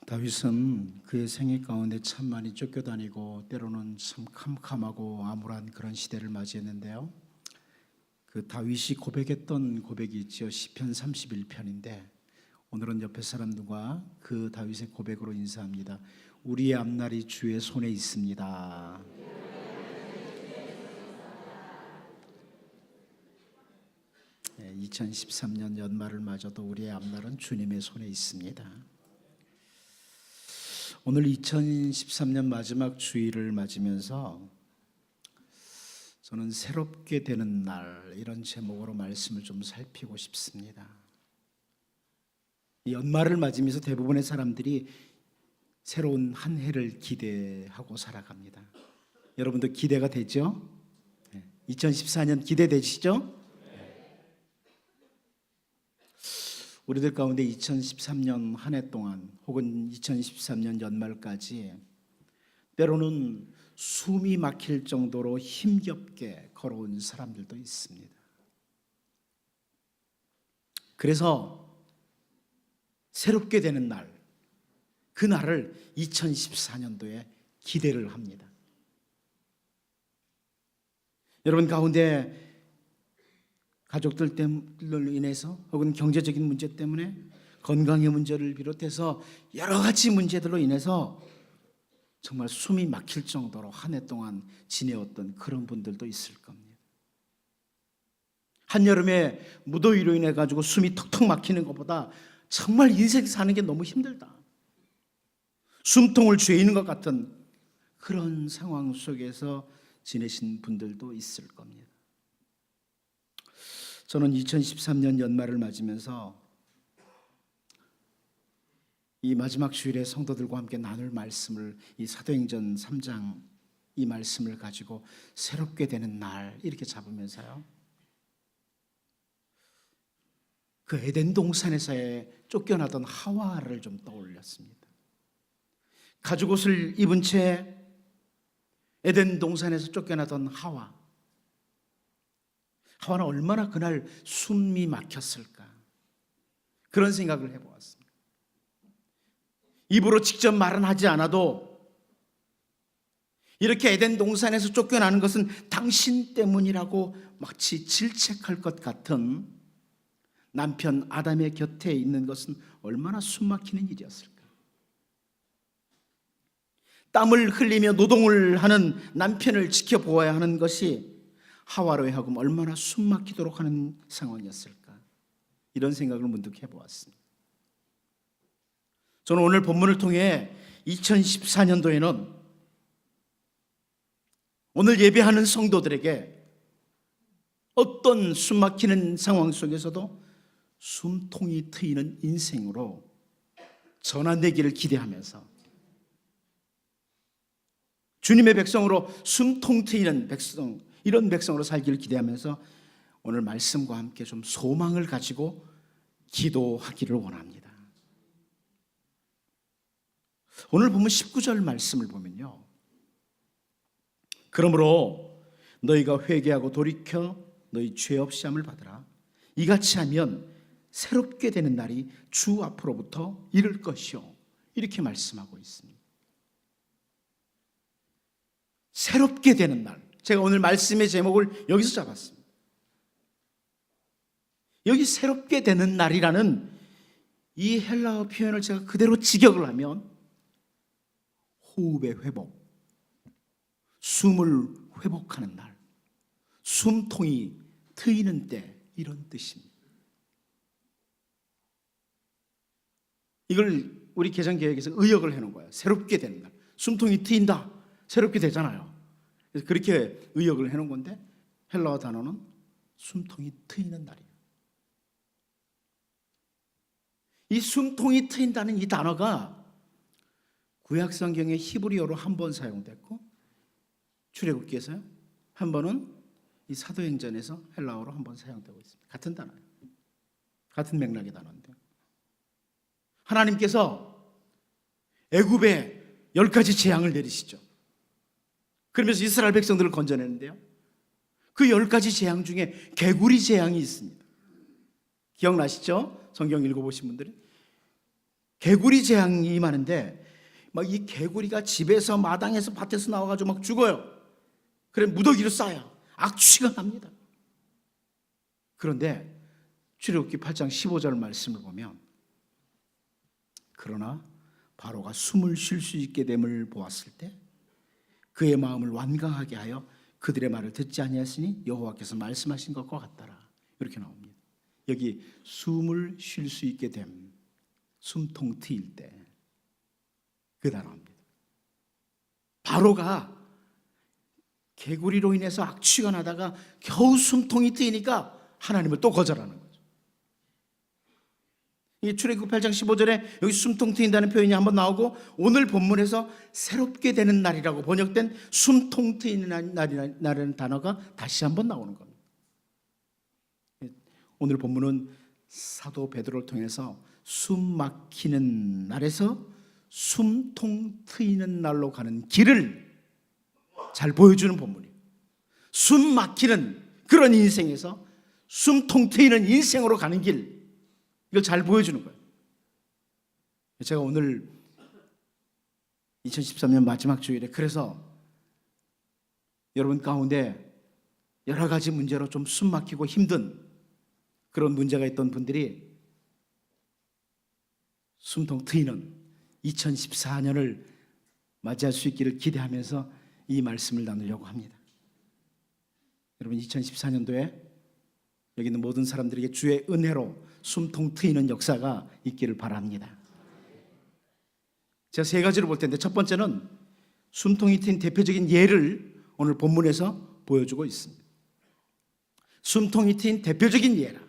다윗은 그의 생애 가운데 참 많이 쫓겨다니고 때로는 참 캄캄하고 암울한 그런 시대를 맞이했는데요. 그 다윗이 고백했던 고백이 있죠. 시편 31편인데 오늘은 옆에 사람들과 그 다윗의 고백으로 인사합니다. 우리의 앞날이 주의 손에 있습니다. 2013년 연말을 맞아도 우리의 앞날은 주님의 손에 있습니다. 오늘 2013년 마지막 주일을 맞으면서 저는 새롭게 되는 날, 이런 제목으로 말씀을 좀 살피고 싶습니다. 연말을 맞으면서 대부분의 사람들이 새로운 한 해를 기대하고 살아갑니다. 여러분도 기대가 되죠? 2014년 기대되시죠? 우리들 가운데 2013년 한 해 동안 혹은 2013년 연말까지 때로는 숨이 막힐 정도로 힘겹게 걸어온 사람들도 있습니다. 그래서 새롭게 되는 날, 그 날을 2014년도에 기대를 합니다. 여러분 가운데 가족들로 인해서 혹은 경제적인 문제 때문에 건강의 문제를 비롯해서 여러 가지 문제들로 인해서 정말 숨이 막힐 정도로 한 해 동안 지내었던 그런 분들도 있을 겁니다. 한여름에 무더위로 인해 가지고 숨이 턱턱 막히는 것보다 정말 인생 사는 게 너무 힘들다, 숨통을 죄이는 것 같은 그런 상황 속에서 지내신 분들도 있을 겁니다. 저는 2013년 연말을 맞으면서 이 마지막 주일에 성도들과 함께 나눌 말씀을, 이 사도행전 3장 이 말씀을 가지고 새롭게 되는 날 이렇게 잡으면서요, 그 에덴 동산에서의 쫓겨나던 하와를 좀 떠올렸습니다. 가죽옷을 입은 채 에덴 동산에서 쫓겨나던 하와는 얼마나 그날 숨이 막혔을까, 그런 생각을 해보았습니다. 입으로 직접 말은 하지 않아도 이렇게 에덴 동산에서 쫓겨나는 것은 당신 때문이라고 마치 질책할 것 같은 남편 아담의 곁에 있는 것은 얼마나 숨막히는 일이었을까. 땀을 흘리며 노동을 하는 남편을 지켜보아야 하는 것이 하와로 하여금 얼마나 숨막히도록 하는 상황이었을까, 이런 생각을 문득 해보았습니다. 저는 오늘 본문을 통해 2014년도에는 오늘 예배하는 성도들에게 어떤 숨막히는 상황 속에서도 숨통이 트이는 인생으로 전환되기를 기대하면서 주님의 백성으로 숨통 트이는 백성, 이런 백성으로 살기를 기대하면서 오늘 말씀과 함께 좀 소망을 가지고 기도하기를 원합니다. 오늘 보면 19절 말씀을 보면요, 그러므로 너희가 회개하고 돌이켜 너희 죄 없이 함을 받으라. 이같이 하면 새롭게 되는 날이 주 앞으로부터 이를 것이요, 이렇게 말씀하고 있습니다. 새롭게 되는 날, 제가 오늘 말씀의 제목을 여기서 잡았습니다. 여기 새롭게 되는 날이라는 이 헬라어 표현을 제가 그대로 직역을 하면 호흡의 회복, 숨을 회복하는 날, 숨통이 트이는 때, 이런 뜻입니다. 이걸 우리 개정개혁에서 의역을 해놓은 거예요. 새롭게 되는 날, 숨통이 트인다, 새롭게 되잖아요. 그래서 그렇게 의역을 해놓은 건데 헬라어 단어는 숨통이 트이는 날이에요. 이 숨통이 트인다는 이 단어가 구약 성경의 히브리어로 한 번 사용됐고 출애굽기에서요 한 번은 이 사도행전에서 헬라어로 한 번 사용되고 있습니다. 같은 단어예요. 같은 맥락의 단어인데 하나님께서 애굽에 10가지 재앙을 내리시죠. 그러면서 이스라엘 백성들을 건져내는데요, 그 10가지 재앙 중에 개구리 재앙이 있습니다. 기억나시죠? 성경 읽어보신 분들은 개구리 재앙이 임하는데 막 이 개구리가 집에서 마당에서 밭에서 나와가지고 막 죽어요. 그래 무더기로 쌓여 악취가 납니다. 그런데 출애굽기 8장 15절 말씀을 보면 그러나 바로가 숨을 쉴 수 있게 됨을 보았을 때 그의 마음을 완강하게 하여 그들의 말을 듣지 아니하시니 여호와께서 말씀하신 것과 같더라. 이렇게 나옵니다. 여기 숨을 쉴 수 있게 됨, 숨통 트일 때 그 단어입니다. 바로가 개구리로 인해서 악취가 나다가 겨우 숨통이 트이니까 하나님을 또 거절하는 거죠. 이 출애굽 8장 15절에 여기 숨통 트인다는 표현이 한번 나오고 오늘 본문에서 새롭게 되는 날이라고 번역된 숨통 트이는 날이라는 단어가 다시 한번 나오는 겁니다. 오늘 본문은 사도 베드로를 통해서 숨 막히는 날에서 숨통 트이는 날로 가는 길을 잘 보여주는 본문이에요. 숨 막히는 그런 인생에서 숨통 트이는 인생으로 가는 길, 이걸 잘 보여주는 거예요. 제가 오늘 2013년 마지막 주일에 그래서 여러분 가운데 여러 가지 문제로 좀 숨 막히고 힘든 그런 문제가 있던 분들이 숨통 트이는 2014년을 맞이할 수 있기를 기대하면서 이 말씀을 나누려고 합니다. 여러분 2014년도에 여기 있는 모든 사람들에게 주의 은혜로 숨통 트이는 역사가 있기를 바랍니다. 제가 세 가지로 볼 텐데 첫 번째는 숨통이 트인 대표적인 예를 오늘 본문에서 보여주고 있습니다. 숨통이 트인 대표적인 예라.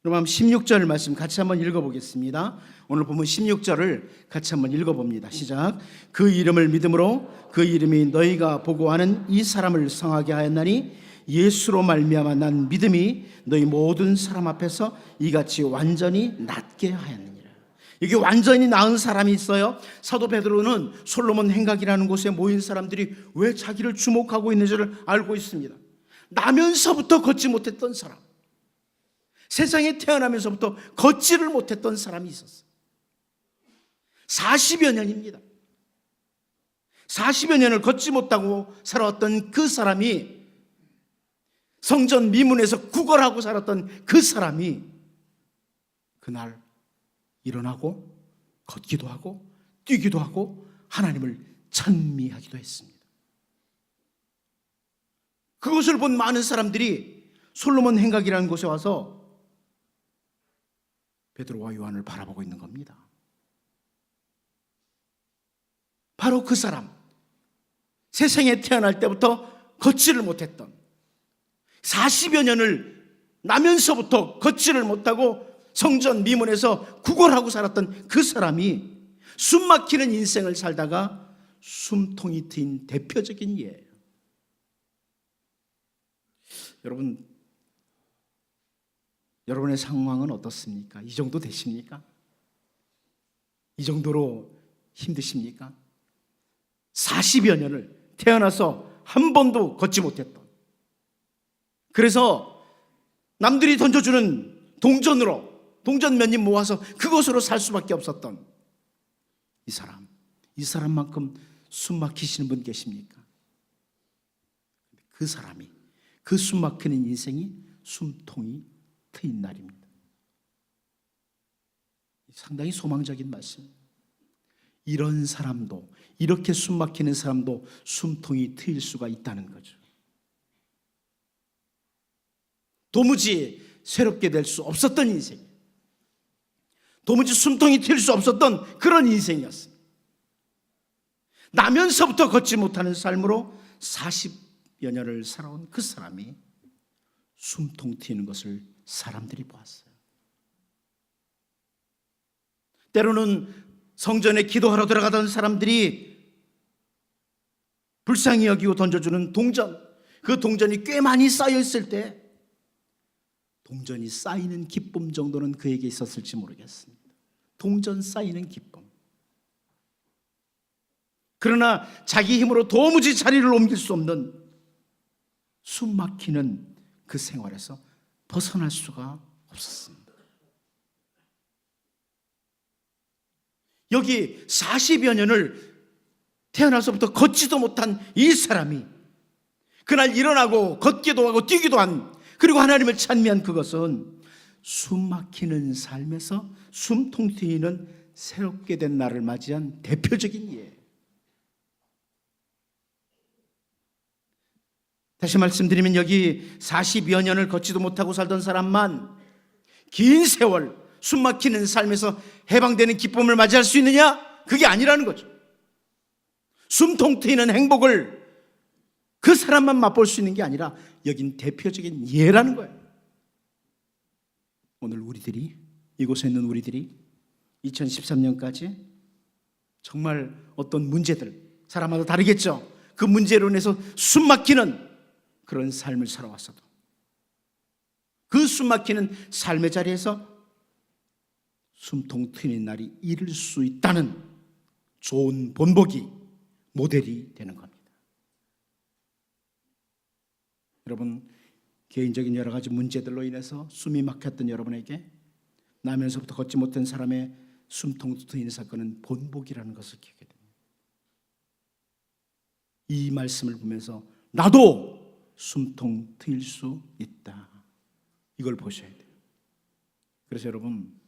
그럼 16절 말씀 같이 한번 읽어보겠습니다. 오늘 본문 16절을 같이 한번 읽어봅니다. 시작. 그 이름을 믿음으로 그 이름이 너희가 보고 아는 이 사람을 성하게 하였나니 예수로 말미암아 난 믿음이 너희 모든 사람 앞에서 이같이 완전히 낫게 하였느니라. 이게 완전히 나은 사람이 있어요. 사도 베드로는 솔로몬 행각이라는 곳에 모인 사람들이 왜 자기를 주목하고 있는지를 알고 있습니다. 나면서부터 걷지 못했던 사람, 세상에 태어나면서부터 걷지를 못했던 사람이 있었어요. 40여 년입니다. 40여 년을 걷지 못하고 살아왔던 그 사람이, 성전 미문에서 구걸하고 살았던 그 사람이 그날 일어나고 걷기도 하고 뛰기도 하고 하나님을 찬미하기도 했습니다. 그것을 본 많은 사람들이 솔로몬 행각이라는 곳에 와서 베드로와 요한을 바라보고 있는 겁니다. 바로 그 사람, 세상에 태어날 때부터 걷지를 못했던 40여 년을 나면서부터 걷지를 못하고 성전 미문에서 구걸하고 살았던 그 사람이 숨 막히는 인생을 살다가 숨통이 트인 대표적인 예예요. 여러분의 상황은 어떻습니까? 이 정도 되십니까? 이 정도로 힘드십니까? 40여 년을 태어나서 한 번도 걷지 못했던, 그래서 남들이 던져주는 동전 몇 입 모아서 그것으로 살 수밖에 없었던 이 사람만큼 숨 막히시는 분 계십니까? 그 사람이, 그 숨 막히는 인생이 숨통이 트인 날입니다. 상당히 소망적인 말씀. 이런 사람도, 이렇게 숨 막히는 사람도 숨통이 트일 수가 있다는 거죠. 도무지 새롭게 될 수 없었던 인생, 도무지 숨통이 트일 수 없었던 그런 인생이었습니다. 나면서부터 걷지 못하는 삶으로 40여 년을 살아온 그 사람이 숨통 트이는 것을 사람들이 보았어요. 때로는 성전에 기도하러 들어가던 사람들이 불쌍히 여기고 던져주는 동전, 그 동전이 꽤 많이 쌓여 있을 때 동전이 쌓이는 기쁨 정도는 그에게 있었을지 모르겠습니다. 동전 쌓이는 기쁨. 그러나 자기 힘으로 도무지 자리를 옮길 수 없는 숨 막히는 그 생활에서 벗어날 수가 없었습니다. 여기 40여 년을 태어나서부터 걷지도 못한 이 사람이 그날 일어나고 걷기도 하고 뛰기도 한, 그리고 하나님을 찬미한 그것은 숨 막히는 삶에서 숨통 트이는 새롭게 된 날을 맞이한 대표적인 예예요. 다시 말씀드리면 여기 40여 년을 걷지도 못하고 살던 사람만 긴 세월 숨 막히는 삶에서 해방되는 기쁨을 맞이할 수 있느냐? 그게 아니라는 거죠. 숨통 트이는 행복을 그 사람만 맛볼 수 있는 게 아니라 여긴 대표적인 예라는 거예요. 오늘 우리들이, 이곳에 있는 우리들이 2013년까지 정말 어떤 문제들, 사람마다 다르겠죠. 그 문제로 인해서 숨 막히는 그런 삶을 살아왔어도 그 숨 막히는 삶의 자리에서 숨통 트이는 날이 이를 수 있다는 좋은 본보기, 모델이 되는 겁니다. 여러분, 개인적인 여러 가지 문제들로 인해서 숨이 막혔던 여러분에게 나면서부터 걷지 못한 사람의 숨통 트이는 사건은 본보기라는 것을 기억해야 됩니다. 이 말씀을 보면서 나도 숨통 트일 수 있다, 이걸 보셔야 돼요. 그래서 여러분,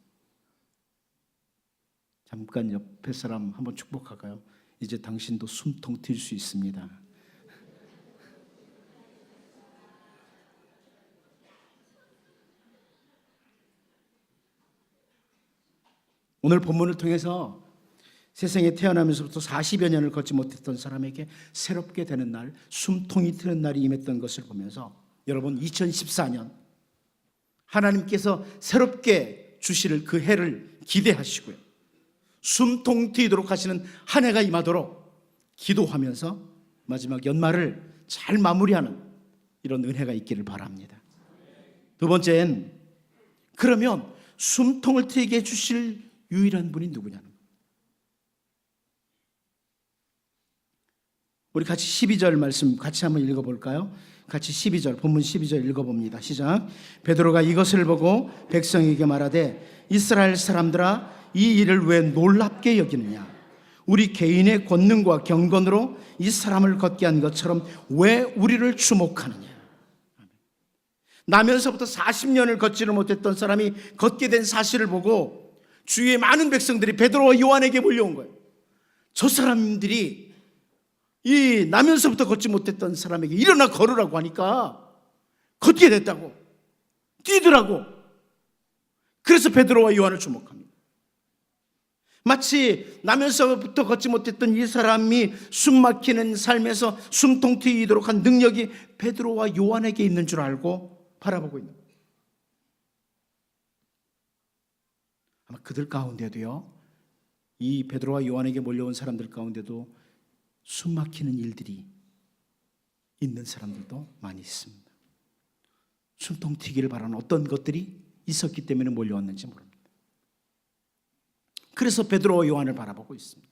잠깐 옆에 사람 한번 축복할까요? 이제 당신도 숨통 트일 수 있습니다. 오늘 본문을 통해서 세상에 태어나면서부터 40여 년을 걷지 못했던 사람에게 새롭게 되는 날, 숨통이 트는 날이 임했던 것을 보면서 여러분, 2014년 하나님께서 새롭게 주실 그 해를 기대하시고요, 숨통 트이도록 하시는 한 해가 임하도록 기도하면서 마지막 연말을 잘 마무리하는 이런 은혜가 있기를 바랍니다. 두 번째는, 그러면 숨통을 트이게 해주실 유일한 분이 누구냐는 거예요. 우리 같이 12절 말씀 같이 한번 읽어볼까요? 같이 12절, 본문 12절 읽어봅니다. 시작. 베드로가 이것을 보고 백성에게 말하되 이스라엘 사람들아, 이 일을 왜 놀랍게 여기느냐? 우리 개인의 권능과 경건으로 이 사람을 걷게 한 것처럼 왜 우리를 주목하느냐? 나면서부터 40년을 걷지를 못했던 사람이 걷게 된 사실을 보고 주위의 많은 백성들이 베드로와 요한에게 몰려온 거예요. 저 사람들이 이 나면서부터 걷지 못했던 사람에게 일어나 걸으라고 하니까 걷게 됐다고, 뛰더라고. 그래서 베드로와 요한을 주목합니다. 마치 나면서부터 걷지 못했던 이 사람이 숨 막히는 삶에서 숨통 트이도록 한 능력이 베드로와 요한에게 있는 줄 알고 바라보고 있는 거예요. 아마 그들 가운데도요, 이 베드로와 요한에게 몰려온 사람들 가운데도 숨 막히는 일들이 있는 사람들도 많이 있습니다. 숨통 트이기를 바라는 어떤 것들이 있었기 때문에 몰려왔는지 모릅니다. 그래서 베드로와 요한을 바라보고 있습니다.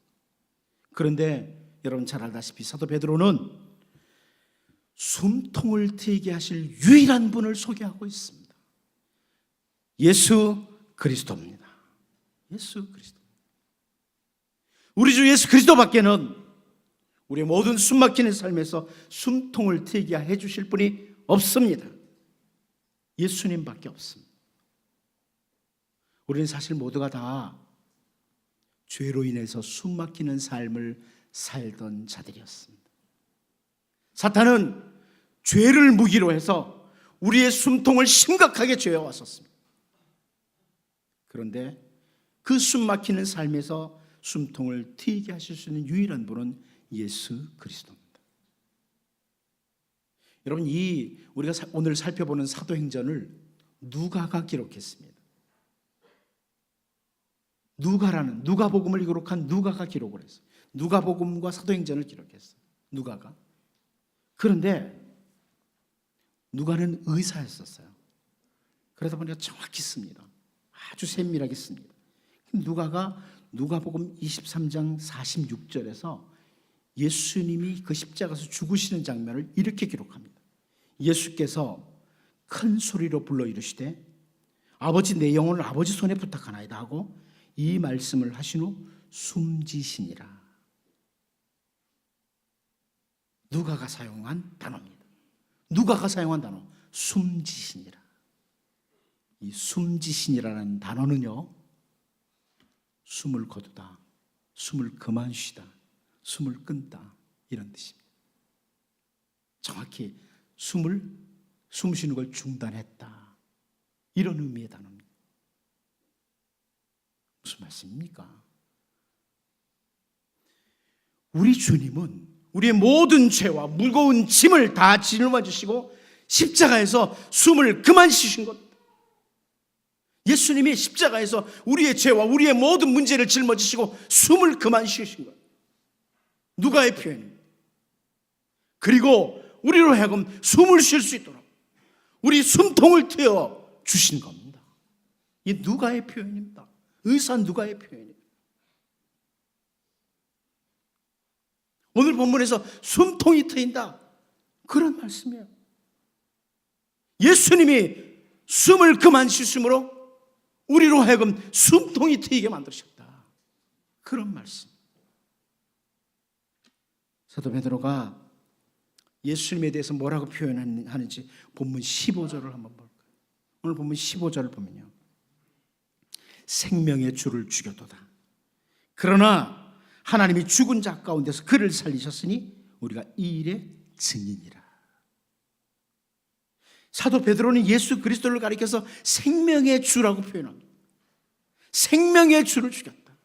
그런데 여러분 잘 알다시피 사도 베드로는 숨통을 트이게 하실 유일한 분을 소개하고 있습니다. 예수 그리스도입니다. 예수 그리스도. 우리 주 예수 그리스도밖에는 우리의 모든 숨 막히는 삶에서 숨통을 트이게 해주실 분이 없습니다. 예수님밖에 없습니다. 우리는 사실 모두가 다 죄로 인해서 숨 막히는 삶을 살던 자들이었습니다. 사탄은 죄를 무기로 해서 우리의 숨통을 심각하게 죄어왔었습니다. 그런데 그 숨 막히는 삶에서 숨통을 트이게 하실 수 있는 유일한 분은 예수 그리스도입니다. 여러분, 이 우리가 오늘 살펴보는 사도행전을 누가가 기록했습니다. 누가라는, 누가복음을 기록한 누가가 기록을 했어요. 누가복음과 사도행전을 기록했어요. 누가가. 그런데 누가는 의사였었어요. 그러다 보니까 정확히 씁니다. 아주 세밀하게 씁니다. 누가가 누가복음 23장 46절에서 예수님이 그 십자가에서 죽으시는 장면을 이렇게 기록합니다. 예수께서 큰 소리로 불러 이르시되 아버지, 내 영혼을 아버지 손에 부탁하나이다 하고 이 말씀을 하신 후 숨지시니라. 누가가 사용한 단어입니다. 누가가 사용한 단어, 숨지시니라. 이 숨지시니라는 단어는요, 숨을 거두다, 숨을 그만 쉬다, 숨을 끊다, 이런 뜻입니다. 정확히 숨 쉬는 걸 중단했다, 이런 의미의 단어입니다. 무슨 말씀입니까? 우리 주님은 우리의 모든 죄와 무거운 짐을 다 짊어 주시고 십자가에서 숨을 그만 쉬신 것. 예수님이 십자가에서 우리의 죄와 우리의 모든 문제를 짊어지시고 숨을 그만 쉬신 것. 누가의 표현입니다. 그리고 우리로 하여금 숨을 쉴 수 있도록 우리 숨통을 트여 주신 겁니다. 이 누가의 표현입니다. 의사 누가의 표현입니다. 오늘 본문에서 숨통이 트인다, 그런 말씀이에요. 예수님이 숨을 그만 쉬심으로 우리로 하여금 숨통이 트이게 만드셨다, 그런 말씀. 사도 베드로가 예수님에 대해서 뭐라고 표현하는지 본문 15절을 한번 볼까요? 오늘 본문 15절을 보면요, 생명의 주를 죽여도다. 그러나 하나님이 죽은 자 가운데서 그를 살리셨으니 우리가 이 일의 증인이라. 사도 베드로는 예수 그리스도를 가리켜서 생명의 주라고 표현합니다. 생명의 주를 죽였다.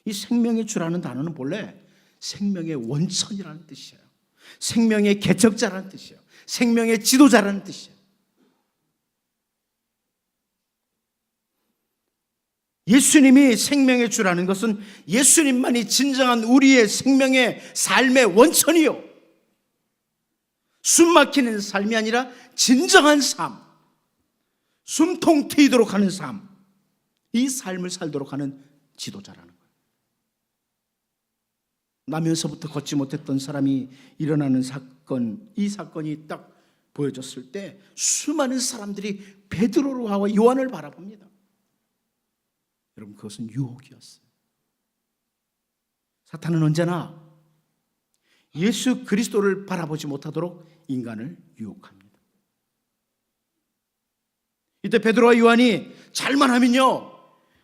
이 생명의 주라는 단어는 본래 생명의 원천이라는 뜻이에요. 생명의 개척자라는 뜻이에요. 생명의 지도자라는 뜻이에요. 예수님이 생명의 주라는 것은 예수님만이 진정한 우리의 생명의 삶의 원천이요, 숨 막히는 삶이 아니라 진정한 삶, 숨통 트이도록 하는 삶, 이 삶을 살도록 하는 지도자라는 거예요. 나면서부터 걷지 못했던 사람이 일어나는 사건, 이 사건이 딱 보여졌을 때 수많은 사람들이 베드로와 요한을 바라봅니다. 여러분, 그것은 유혹이었어요. 사탄은 언제나 예수 그리스도를 바라보지 못하도록 인간을 유혹합니다. 이때 베드로와 요한이 잘만 하면요,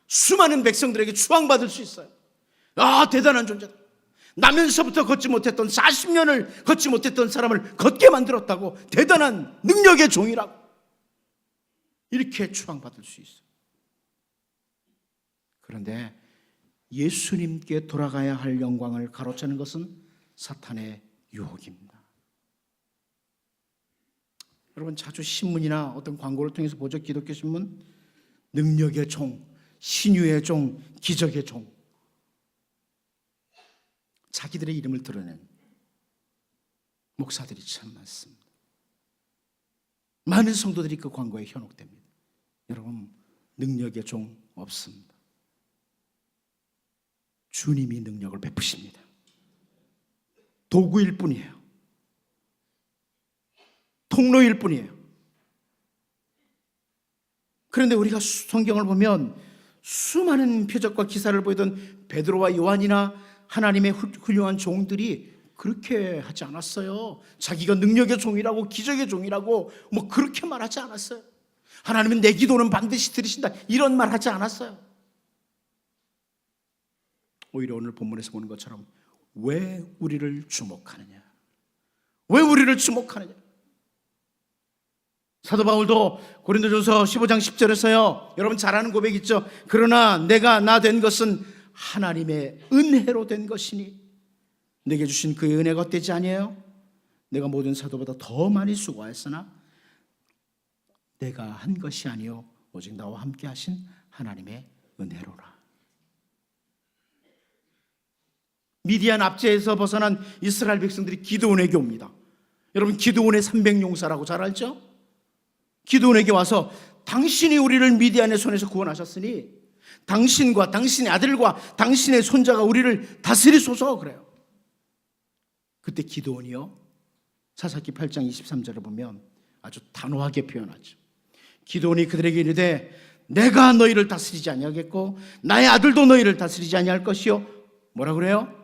수많은 백성들에게 추앙받을 수 있어요. 아, 대단한 존재다. 나면서부터 걷지 못했던 40년을 걷지 못했던 사람을 걷게 만들었다고, 대단한 능력의 종이라고, 이렇게 추앙받을 수 있어요. 그런데 예수님께 돌아가야 할 영광을 가로채는 것은 사탄의 유혹입니다. 여러분, 자주 신문이나 어떤 광고를 통해서 보죠. 기독교 신문, 능력의 종, 신유의 종, 기적의 종, 자기들의 이름을 드러낸 목사들이 참 많습니다. 많은 성도들이 그 광고에 현혹됩니다. 여러분, 능력의 종 없습니다. 주님이 능력을 베푸십니다. 도구일 뿐이에요. 통로일 뿐이에요. 그런데 우리가 성경을 보면 수많은 표적과 기사를 보이던 베드로와 요한이나 하나님의 훌륭한 종들이 그렇게 하지 않았어요. 자기가 능력의 종이라고, 기적의 종이라고 뭐 그렇게 말하지 않았어요. 하나님은 내 기도는 반드시 들으신다, 이런 말 하지 않았어요. 오히려 오늘 본문에서 보는 것처럼 왜 우리를 주목하느냐, 왜 우리를 주목하느냐. 사도 바울도 고린도전서 15장 10절에서요, 여러분 잘 아는 고백 있죠. 그러나 내가 나 된 것은 하나님의 은혜로 된 것이니 내게 주신 그의 은혜가 헛되지 아니에요. 내가 모든 사도보다 더 많이 수고하였으나 내가 한 것이 아니요 오직 나와 함께 하신 하나님의 은혜로라. 미디안 압제에서 벗어난 이스라엘 백성들이 기드온에게 옵니다. 여러분, 기드온의 300용사라고 잘 알죠? 기드온에게 와서 당신이 우리를 미디안의 손에서 구원하셨으니 당신과 당신의 아들과 당신의 손자가 우리를 다스리소서, 그래요. 그때 기드온이요, 사사기 8장 23절을 보면 아주 단호하게 표현하죠. 기드온이 그들에게 이르되 내가 너희를 다스리지 아니하겠고 나의 아들도 너희를 다스리지 아니할 것이요. 뭐라 그래요?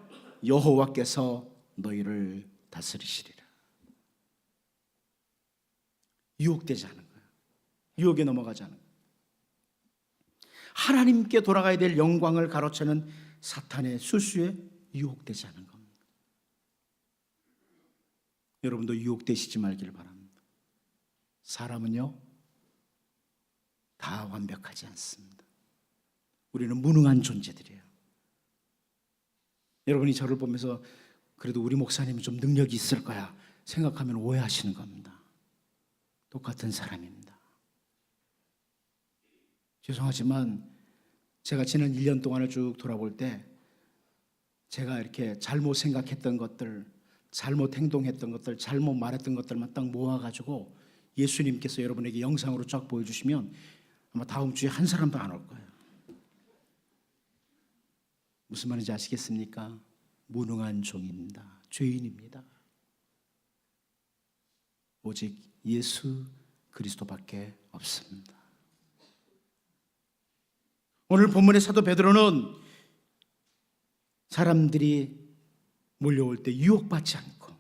여호와께서 너희를 다스리시리라. 유혹되지 않은 거예요. 유혹에 넘어가지 않은 거예요. 하나님께 돌아가야 될 영광을 가로채는 사탄의 수수에 유혹되지 않은 겁니다. 여러분도 유혹되시지 말기를 바랍니다. 사람은요 다 완벽하지 않습니다. 우리는 무능한 존재들이에요. 여러분이 저를 보면서 그래도 우리 목사님은 좀 능력이 있을 거야 생각하면 오해하시는 겁니다. 똑같은 사람입니다. 죄송하지만 제가 지난 1년 동안을 쭉 돌아볼 때 제가 이렇게 잘못 생각했던 것들, 잘못 행동했던 것들, 잘못 말했던 것들만 딱 모아가지고 예수님께서 여러분에게 영상으로 쫙 보여주시면 아마 다음 주에 한 사람도 안 올 거예요. 무슨 말인지 아시겠습니까? 무능한 종입니다. 죄인입니다. 오직 예수 그리스도밖에 없습니다. 오늘 본문의 사도 베드로는 사람들이 몰려올 때 유혹받지 않고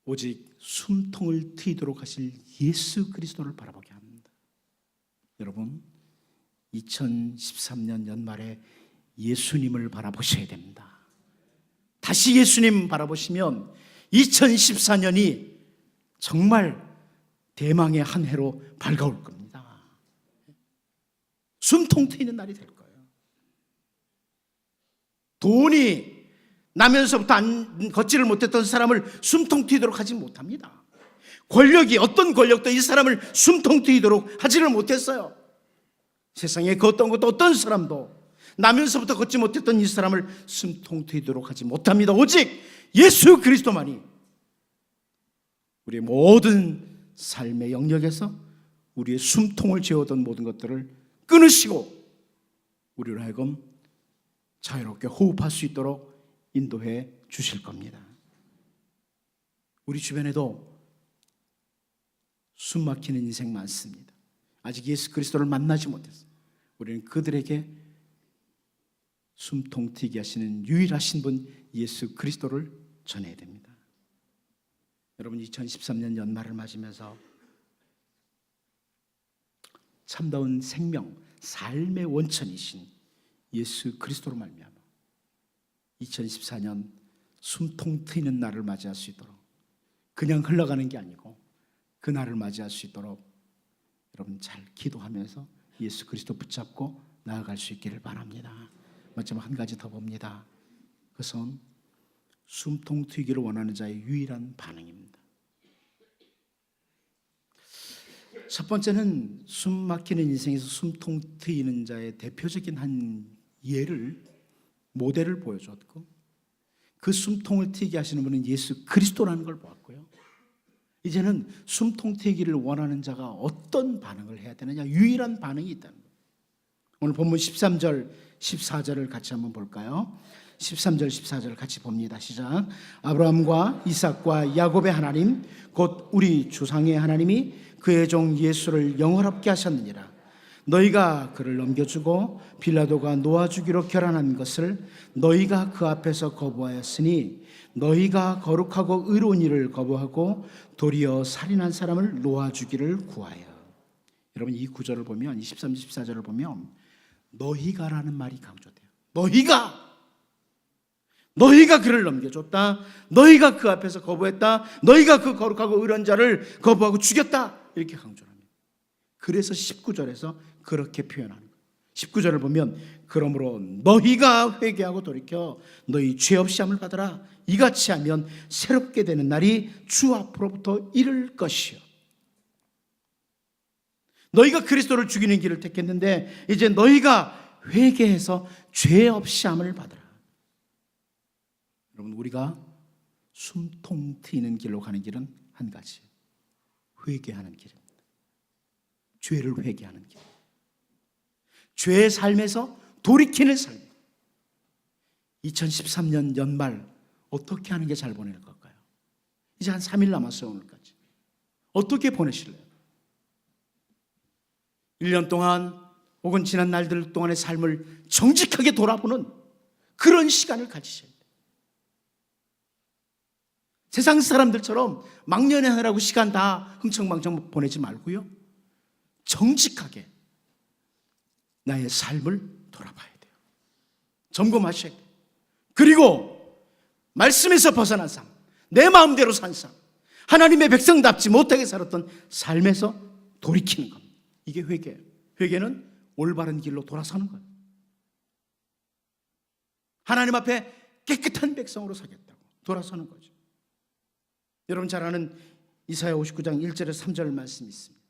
오직 숨통을 트이도록 하실 예수 그리스도를 바라보게 합니다. 여러분 2013년 연말에 예수님을 바라보셔야 됩니다. 다시 예수님 바라보시면 2014년이 정말 대망의 한 해로 밝아올 겁니다. 숨통 트이는 날이 될 거예요. 돈이 나면서부터 걷지를 못했던 사람을 숨통 트이도록 하지 못합니다. 권력이 어떤 권력도 이 사람을 숨통 트이도록 하지를 못했어요. 세상에 그 어떤 것도 어떤 사람도 나면서부터 걷지 못했던 이 사람을 숨통 트이도록 하지 못합니다. 오직 예수 그리스도만이 우리의 모든 삶의 영역에서 우리의 숨통을 죄어던 모든 것들을 끊으시고 우리로 하여금 자유롭게 호흡할 수 있도록 인도해 주실 겁니다. 우리 주변에도 숨 막히는 인생 많습니다. 아직 예수 그리스도를 만나지 못했어요. 우리는 그들에게 숨통 트이게 하시는 유일하신 분 예수 그리스도를 전해야 됩니다. 여러분 2013년 연말을 맞으면서 참다운 생명, 삶의 원천이신 예수 그리스도로 말미암아 2014년 숨통 트이는 날을 맞이할 수 있도록 그냥 흘러가는 게 아니고 그 날을 맞이할 수 있도록 여러분 잘 기도하면서 예수 그리스도 붙잡고 나아갈 수 있기를 바랍니다. 마지막 한 가지 더 봅니다. 그것은 숨통 트이기를 원하는 자의 유일한 반응입니다. 첫 번째는 숨 막히는 인생에서 숨통 트이는 자의 대표적인 한 예를 모델을 보여줬고 그 숨통을 트이게 하시는 분은 예수 그리스도라는 걸 보았고요. 이제는 숨통 트이기를 원하는 자가 어떤 반응을 해야 되느냐 유일한 반응이 있다는 거예요. 오늘 본문 13절 14절을 같이 한번 볼까요? 13절 14절을 같이 봅니다. 시작. 아브라함과 이삭과 야곱의 하나님 곧 우리 조상의 하나님이 그의 종 예수를 영원롭게 하셨느니라. 너희가 그를 넘겨주고 빌라도가 놓아주기로 결단한 것을 너희가 그 앞에서 거부하였으니 너희가 거룩하고 의로운 일을 거부하고 도리어 살인한 사람을 놓아주기를 구하여. 여러분 이 구절을 보면 23, 14절을 보면 너희가라는 말이 강조돼요. 너희가 그를 넘겨줬다. 너희가 그 앞에서 거부했다. 너희가 그 거룩하고 의로운 자를 거부하고 죽였다. 이렇게 강조합니다. 그래서 19절에서 그렇게 표현하는 거예요. 19절을 보면 그러므로 너희가 회개하고 돌이켜 너희 죄 없이 함을 받으라. 이같이 하면 새롭게 되는 날이 주 앞으로부터 이를 것이요. 너희가 그리스도를 죽이는 길을 택했는데 이제 너희가 회개해서 죄 없이 함을 받으라. 여러분 우리가 숨통 트이는 길로 가는 길은 한 가지, 회개하는 길입니다. 죄를 회개하는 길, 죄의 삶에서 돌이키는 삶. 2013년 연말 어떻게 하는 게 잘 보낼 걸까요? 이제 한 3일 남았어요. 오늘까지 어떻게 보내실래요? 1년 동안 혹은 지난 날들 동안의 삶을 정직하게 돌아보는 그런 시간을 가지셔야 돼요. 세상 사람들처럼 막연하라고 시간 다 흥청망청 보내지 말고요, 정직하게 나의 삶을 돌아봐야 돼요. 점검하셔야 돼요. 그리고 말씀에서 벗어난 삶, 내 마음대로 산 삶, 하나님의 백성답지 못하게 살았던 삶에서 돌이키는 겁니다. 이게 회개예요. 회개는 올바른 길로 돌아서는 거예요. 하나님 앞에 깨끗한 백성으로 서겠다고 돌아서는 거죠. 여러분 잘 아는 이사야 59장 1절에서 3절 말씀이 있습니다.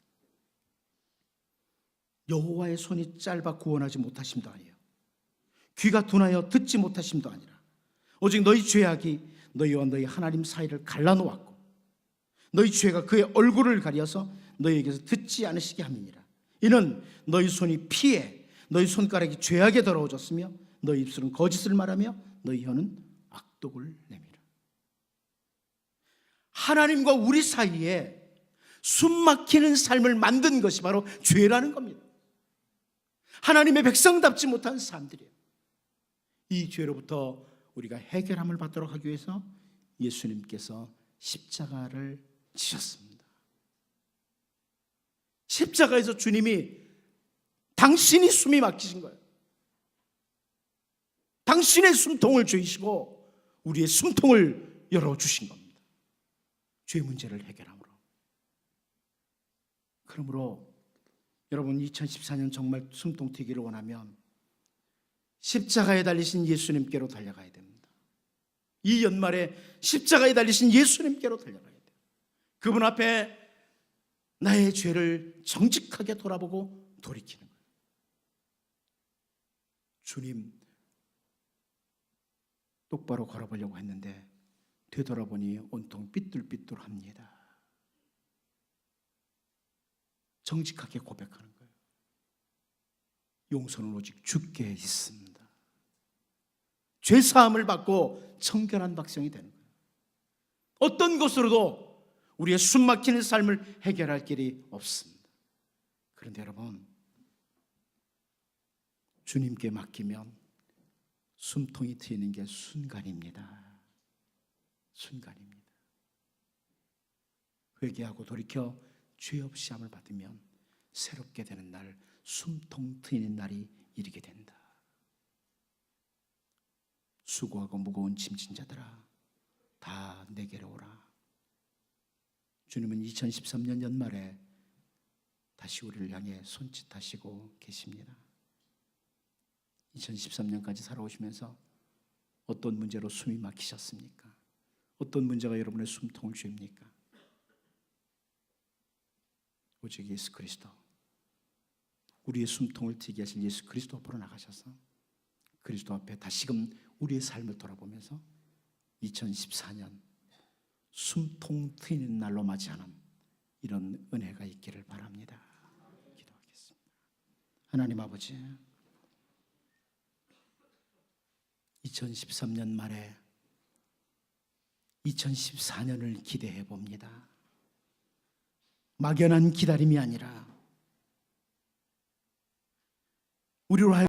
여호와의 손이 짧아 구원하지 못하심도 아니에요. 귀가 둔하여 듣지 못하심도 아니라 오직 너희 죄악이 너희와 너희 하나님 사이를 갈라놓았고 너희 죄가 그의 얼굴을 가려서 너희에게서 듣지 않으시게 함이니라. 이는 너희 손이 피해 너희 손가락이 죄악에 더러워졌으며 너희 입술은 거짓을 말하며 너희 혀는 악독을 내밀어. 하나님과 우리 사이에 숨막히는 삶을 만든 것이 바로 죄라는 겁니다. 하나님의 백성답지 못한 사람들이에요. 이 죄로부터 우리가 해결함을 받도록 하기 위해서 예수님께서 십자가를 지셨습니다. 십자가에서 주님이 당신이 숨이 막히신 거예요. 당신의 숨통을 조이시고 우리의 숨통을 열어주신 겁니다. 죄 문제를 해결함으로. 그러므로 여러분 2014년 정말 숨통 트기를 원하면 십자가에 달리신 예수님께로 달려가야 됩니다. 이 연말에 십자가에 달리신 예수님께로 달려가야 돼요. 그분 앞에 나의 죄를 정직하게 돌아보고 돌이키는 거예요. 주님, 똑바로 걸어보려고 했는데 되돌아보니 온통 삐뚤삐뚤합니다. 정직하게 고백하는 거예요. 용서는 오직 주께 있습니다. 죄사함을 받고 청결한 백성이 되는 거예요. 어떤 것으로도 우리의 숨막히는 삶을 해결할 길이 없습니다. 그런데 여러분, 주님께 맡기면 숨통이 트이는 게 순간입니다. 순간입니다. 회개하고 돌이켜 죄 없이 함을 받으면 새롭게 되는 날, 숨통 트이는 날이 이르게 된다. 수고하고 무거운 짐진 자들아 다 내게로 오라. 주님은 2013년 연말에 다시 우리를 향해 손짓하시고 계십니다. 2013년까지 살아오시면서 어떤 문제로 숨이 막히셨습니까? 어떤 문제가 여러분의 숨통을 쥡니까? 오직 예수 그리스도, 우리의 숨통을 트이게 하실 예수 그리스도 앞으로 나가셔서 그리스도 앞에 다시금 우리의 삶을 돌아보면서 2014년 숨통 트이는 날로 맞이하는 이런 은혜가 있기를 바랍니다. 기도하겠습니다. 하나님 아버지, 2013년 말에 2014년을 기대해 봅니다. 막연한 기다림이 아니라 우리로 하여금